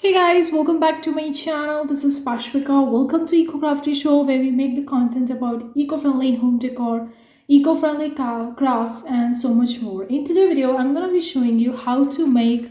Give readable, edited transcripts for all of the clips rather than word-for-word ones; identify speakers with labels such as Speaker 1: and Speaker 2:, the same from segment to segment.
Speaker 1: Hey guys, welcome back to my channel. This is Pashvika. Welcome to EcoCrafty Show, where we make the content about eco-friendly home decor, eco-friendly crafts, and so much more. In today's video, I'm gonna be showing you how to make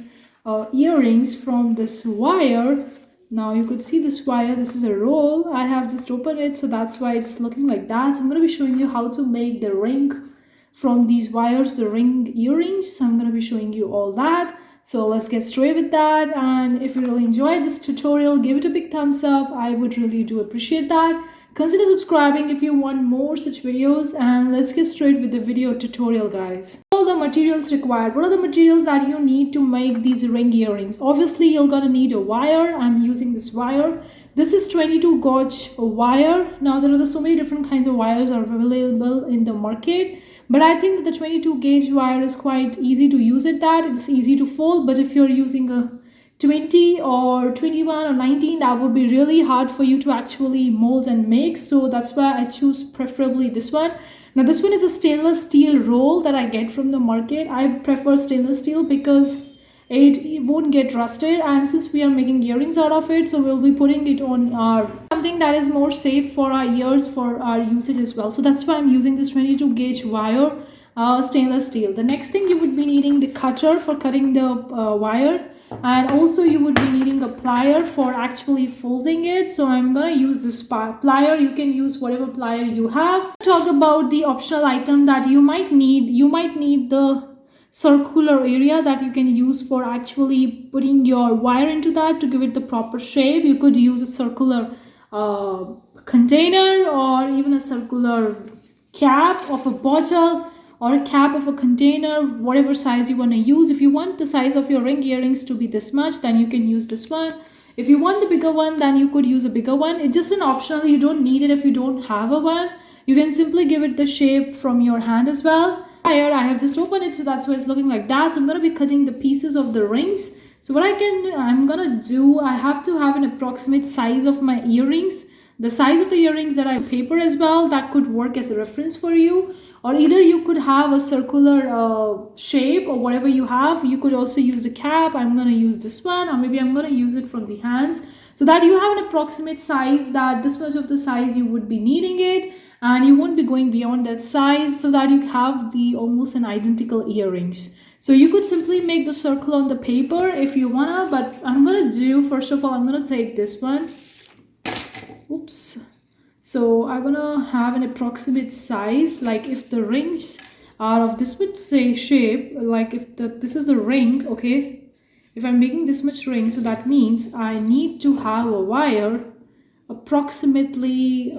Speaker 1: earrings from this wire. Now you could see this wire. This is a roll. I have just opened it, so that's why it's looking like that. So I'm gonna be showing you how to make the ring from these wires, the ring earrings. So I'm gonna be showing you all that. So let's get straight with that, and if you really enjoyed this tutorial, give it a big thumbs up. I would really do appreciate that. Consider subscribing if you want more such videos, and let's get straight with the video tutorial, guys. All the materials required. What are the materials that you need to make these ring earrings? Obviously, you're gonna need a wire. I'm using this wire. This is 22 gauge wire. Now there are so many different kinds of wires are available in the market, but I think that the 22 gauge wire is quite easy to use it, that it's easy to fold. But if you're using a 20 or 21 or 19, that would be really hard for you to actually mold and make. So that's why I choose preferably this one. Now this one is a stainless steel roll that I get from the market. I prefer stainless steel because it won't get rusted, and since we are making earrings out of it, so we'll be putting it on our something that is more safe for our ears, for our usage as well. So that's why I'm using this 22 gauge wire, stainless steel. The next thing, you would be needing the cutter for cutting the wire, and also you would be needing a plier for actually folding it. So I'm gonna use this plier. You can use whatever plier you have. Talk about the optional item that you might need. You might need the circular area that you can use for actually putting your wire into that to give it the proper shape. You could use a circular container, or even a circular cap of a bottle, or a cap of a container, whatever size you want to use. If you want the size of your ring earrings to be this much, then you can use this one. If you want the bigger one, then you could use a bigger one. It's just an optional. You don't need it if you don't have a one. You can simply give it the shape from your hand as well. Here I have just opened it, so that's why it's looking like that. So I'm going to be cutting the pieces of the rings. So what I'm gonna do, I have to have an approximate size of my earrings. The size of the earrings that I paper as well, that could work as a reference for you. Or either you could have a circular shape, or whatever you have. You could also use the cap. I'm gonna use this one, or maybe I'm gonna use it from the hands, so that you have an approximate size, that this much of the size you would be needing it, and you won't be going beyond that size, so that you have the almost an identical earrings. So you could simply make the circle on the paper if you wanna, but I'm gonna do, first of all, I'm gonna take this one. Oops. So I wanna have an approximate size, like if the rings are of this much say shape, like if this is a ring, okay? If I'm making this much ring, so that means I need to have a wire approximately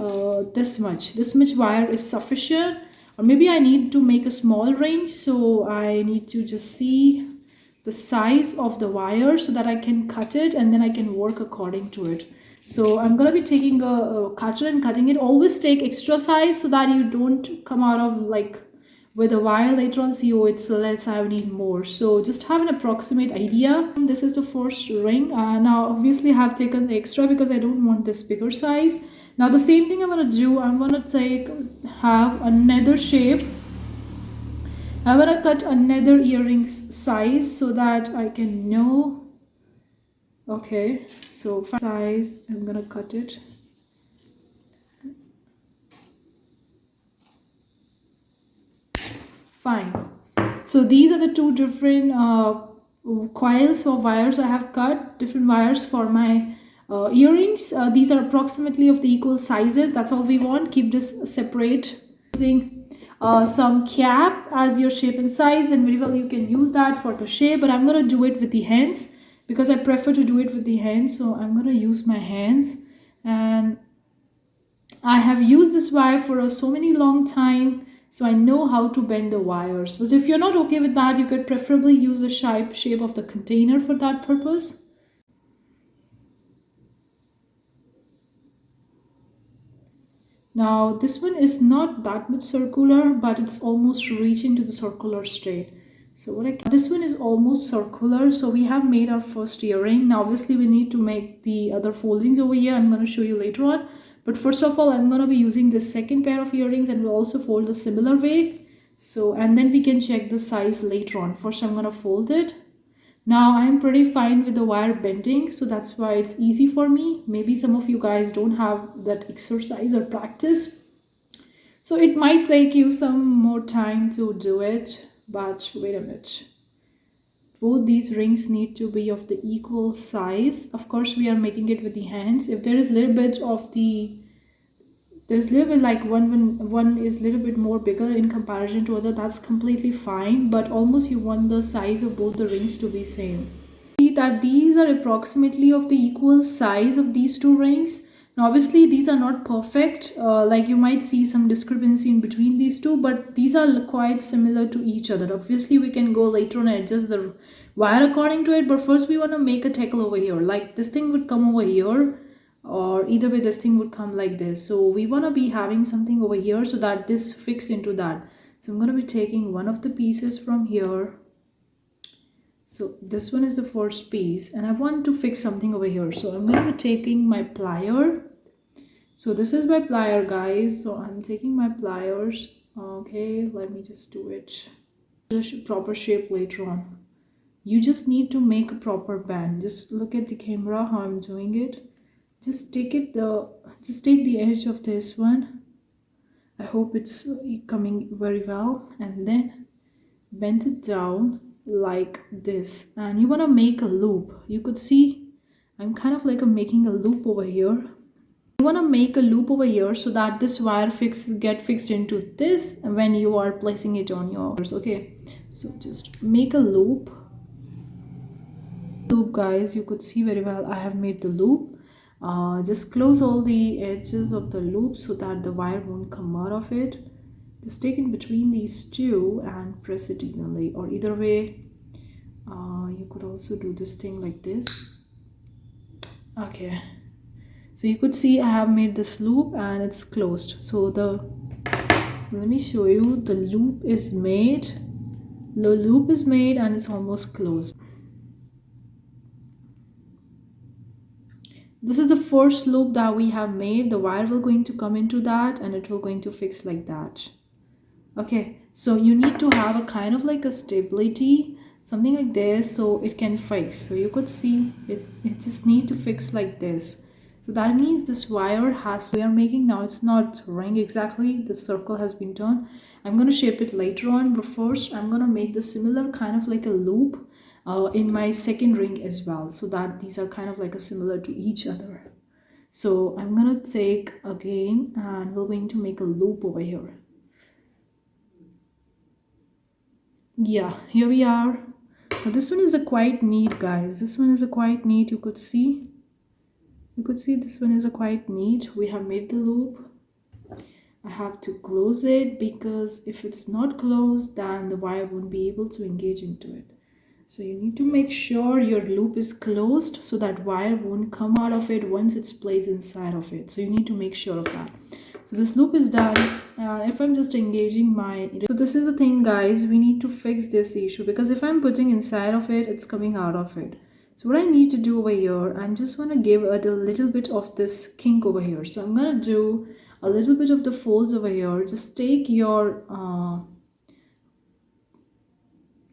Speaker 1: this much. This much wire is sufficient, or maybe I need to make a small ring, so I need to just see the size of the wire so that I can cut it, and then I can work according to it. So I'm gonna be taking a cutter and cutting it. Always take extra size so that you don't come out of like with a wire later on, see, oh, it's less, I need more. So just have an approximate idea. This is the first ring. Now obviously I have taken the extra because I don't want this bigger size. Now the same thing I'm gonna do, I'm gonna have another shape. I'm gonna cut another earrings size so that I can know. Okay, so size, I'm gonna cut it. Fine. So these are the two different coils or wires I have cut, different wires for my earrings. These are approximately of the equal sizes. That's all we want. Keep this separate. Using some cap as your shape and size, then very well you can use that for the shape, but I'm gonna do it with the hands because I prefer to do it with the hands. So I'm gonna use my hands, and I have used this wire for so many long time, so I know how to bend the wires. But if you're not okay with that, you could preferably use the shape of the container for that purpose. Now this one is not that much circular, but it's almost reaching to the circular straight. So this one is almost circular. So we have made our first earring. Now obviously we need to make the other foldings over here. I'm going to show you later on. But first of all, I'm going to be using the second pair of earrings, and we'll also fold a similar way. So, and then we can check the size later on. First, I'm going to fold it. Now I'm pretty fine with the wire bending, so that's why it's easy for me. Maybe some of you guys don't have that exercise or practice, so it might take you some more time to do it. But wait a minute, both these rings need to be of the equal size. Of course, we are making it with the hands. If there is a little bit of the, there's a little bit like one is a little bit more bigger in comparison to other, that's completely fine, but almost you want the size of both the rings to be same. See that these are approximately of the equal size of these two rings. Now obviously these are not perfect, like you might see some discrepancy in between these two, but these are quite similar to each other. Obviously we can go later on and adjust the wire according to it, but first we want to make a tackle over here. Like this thing would come over here, or either way this thing would come like this. So we want to be having something over here so that this fits into that. So I'm going to be taking one of the pieces from here. So this one is the first piece and I want to fix something over here. So I'm going to be taking my plier. So this is my plier, guys. So I'm taking my pliers. Okay, let me just do it. The proper shape later on. You just need to make a proper band. Just look at the camera how I'm doing it. Just take the edge of this one. I hope it's coming very well, and then bend it down like this, and you want to make a loop. You could see I'm kind of like making a loop over here. You want to make a loop over here so that this wire get fixed into this when you are placing it on yours. Okay, so just make a loop, guys. You could see very well I have made the loop. Just close all the edges of the loop so that the wire won't come out of it. Just take in between these two and press it evenly, or either way you could also do this thing like this. Okay, so you could see I have made this loop and it's closed. So let me show you, the loop is made and it's almost closed. This is the first loop that we have made. The wire will going to come into that and it will going to fix like that. Okay, so you need to have a kind of like a stability, something like this, so it can fix. So you could see it just need to fix like this. So that means this wire we are making now, it's not ring exactly, the circle has been done. I'm going to shape it later on, but first I'm going to make the similar kind of like a loop in my second ring as well, so that these are kind of like a similar to each other. So I'm gonna take again and we're going to make a loop over here. Yeah, here we are. Now this one is a quite neat, guys. This one is a quite neat. You could see this one is a quite neat. We have made the loop. I have to close it because if it's not closed, then the wire won't be able to engage into it. So you need to make sure your loop is closed so that wire won't come out of it once it's placed inside of it. So you need to make sure of that. So this loop is done. If I'm just engaging so this is the thing, guys, we need to fix this issue, because if I'm putting inside of it, it's coming out of it. So what I need to do over here, I'm just going to give it a little bit of this kink over here. So I'm going to do a little bit of the folds over here. Just take your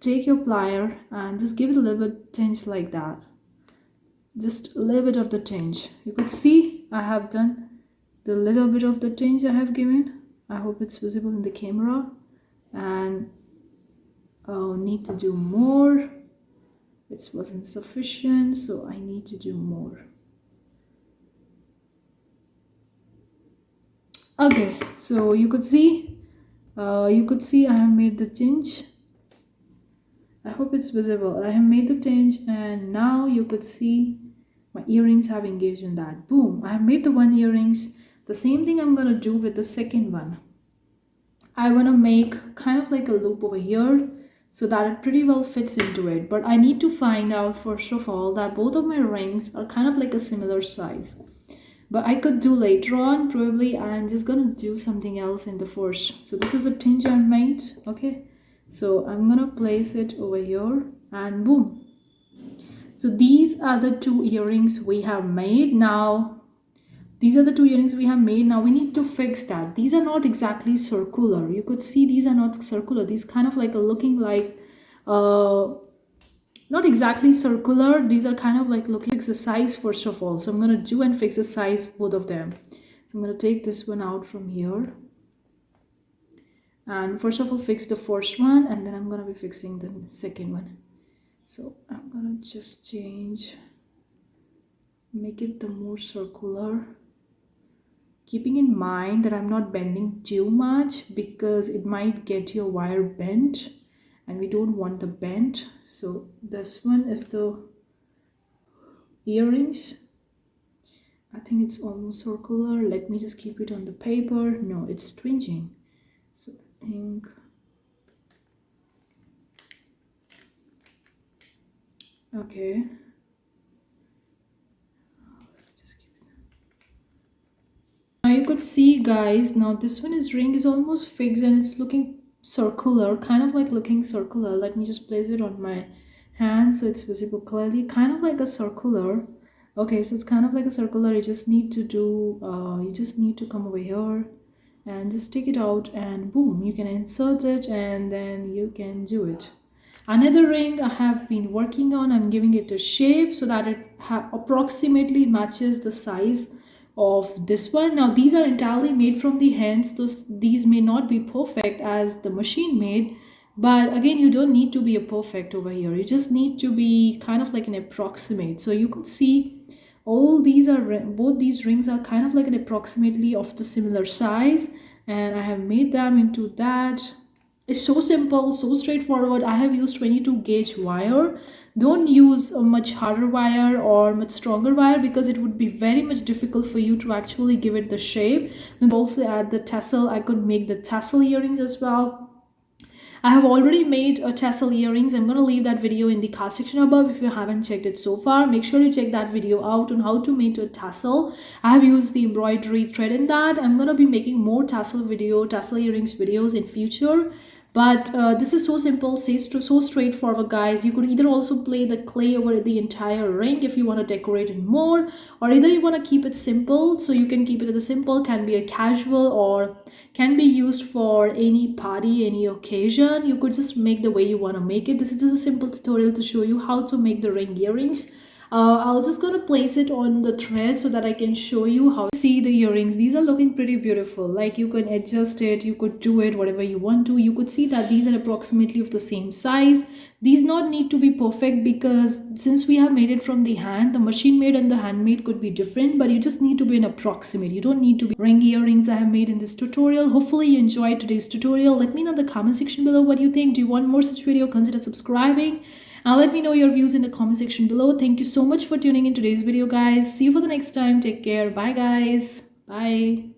Speaker 1: plier and just give it a little bit tinge like that. Just a little bit of the tinge. You could see I have done the little bit of the tinge I have given. I hope it's visible in the camera. And need to do more. It wasn't sufficient, so I need to do more. Okay, so you could see I have made the tinge. I hope it's visible. I have made the tinge, and now you could see my earrings have engaged in that. Boom, I have made the one earrings. The same thing I'm going to do with the second one. I want to make kind of like a loop over here so that it pretty well fits into it. But I need to find out first of all that both of my rings are kind of like a similar size. But I could do later on, probably. I'm just going to do something else in the first. So this is a tinge I made. Okay. So I'm gonna place it over here and boom. So these are the two earrings we have made. Now these are the two earrings we have made. Now we need to fix that. These are not exactly circular. You could see these are not circular. These kind of like looking like not exactly circular. These are kind of like looking, fix the size first of all. So I'm going to do and fix the size, both of them. So I'm going to take this one out from here. And first of all, fix the first one, and then I'm going to be fixing the second one. So I'm going to just make it the more circular, keeping in mind that I'm not bending too much because it might get your wire bent and we don't want the bent. So this one is the earrings. I think it's almost circular. Let me just keep it on the paper. No, it's twinging. So I think, okay, just keep it. Now you could see, guys, now this one is ring is almost fixed and it's looking circular, kind of like looking circular. Let me just place it on my hand so it's visible clearly, kind of like a circular. Okay, so it's kind of like a circular. You just need to do you just need to come over here and just take it out, and boom, you can insert it and then you can do it. Another ring I have been working on, I'm giving it a shape so that it approximately matches the size of this one. Now these are entirely made from the hands, so these may not be perfect as the machine made, but again, you don't need to be a perfect over here. You just need to be kind of like an approximate. So you could see all these are, both these rings are kind of like an approximately of the similar size, and I have made them into that. It's so simple, so straightforward. I have used 22 gauge wire. Don't use a much harder wire or much stronger wire because it would be very much difficult for you to actually give it the shape. And also add the tassel. I could make the tassel earrings as well. I have already made a tassel earrings. I'm going to leave that video in the card section above if you haven't checked it so far. Make sure you check that video out on how to make a tassel. I have used the embroidery thread in that. I'm going to be making more tassel earrings videos in future. But this is so simple, so straightforward, guys. You could either also play the clay over the entire ring if you want to decorate it more, or either you want to keep it simple, so you can keep it as a simple, can be a casual, or can be used for any party, any occasion. You could just make the way you want to make it. This is just a simple tutorial to show you how to make the ring earrings. I'll just gonna place it on the thread so that I can show you how to see the earrings. These are looking pretty beautiful. Like, you can adjust it, you could do it whatever you want to. You could see that these are approximately of the same size. These not need to be perfect because since we have made it from the hand, the machine made and the handmade could be different, but you just need to be an approximate. You don't need to be ring earrings I have made in this tutorial. Hopefully you enjoyed today's tutorial. Let me know in the comment section below what you think. Do you want more such video? Consider subscribing. Let me know your views in the comment section below. Thank you so much for tuning in today's video, guys. See you for the next time. Take care. Bye, guys. Bye.